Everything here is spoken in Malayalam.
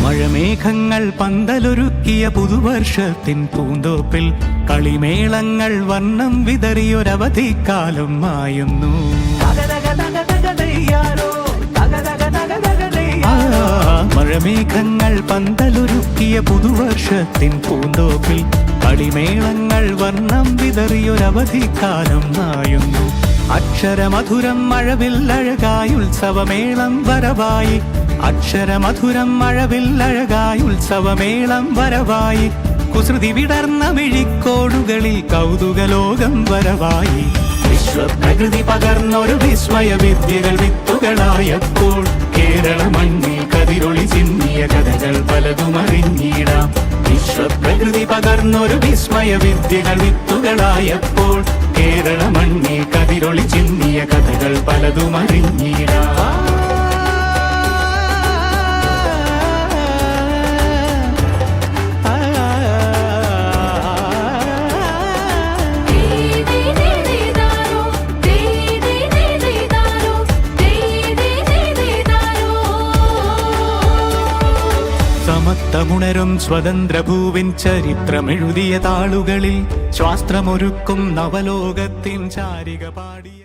മഴമേഘങ്ങൾ പന്തലൊരുക്കിയ പുതുവർഷത്തിൻ പൂന്തോപ്പിൽ കളിമേളങ്ങൾ വർണ്ണം വിതറിയൊരവധിക്കാലം മായുന്നു. മഴമേഘങ്ങൾ പന്തലൊരുക്കിയ പുതുവർഷത്തിൻ പൂന്തോപ്പിൽ കളിമേളങ്ങൾ വർണ്ണം വിതറിയൊരവധിക്കാലം മായുന്നു. അക്ഷരമധുരം മഴവില്ലഴകായി ഉത്സവമേളം വരവായി, അക്ഷരമധുരം മഴവില്ലഴകായി ഉത്സവമേളം വരവായി, കുസൃതി വിടർന്ന മിഴിക്കോടുകളിൽ കൗതുകലോകം വരവായി. വിശ്വപ്രകൃതി പകർന്നൊരു വിസ്മയ വിദ്യകൾ വിത്തുകളായപ്പോൾ കേരള മണ്ണിൽ കതിരൊളി ചിന്നിയ കഥകൾ പലതും അറിഞ്ഞിടാം. വിശ്വപ്രകൃതി പകർന്നൊരു വിസ്മയ വിദ്യകൾ വിത്തുകളായപ്പോൾ കേരള മണ്ണിൽ കതിരൊളി ചിന്നിയ കഥകൾ പലതും അറിഞ്ഞിടാം. സമത്വമുണരും സ്വതന്ത്രഭൂവിൻ ചരിത്രമെഴുതിയ താളുകളിൽ ശാസ്ത്രമൊരുക്കും നവലോകത്തിൻ ചാരിക പാടിയ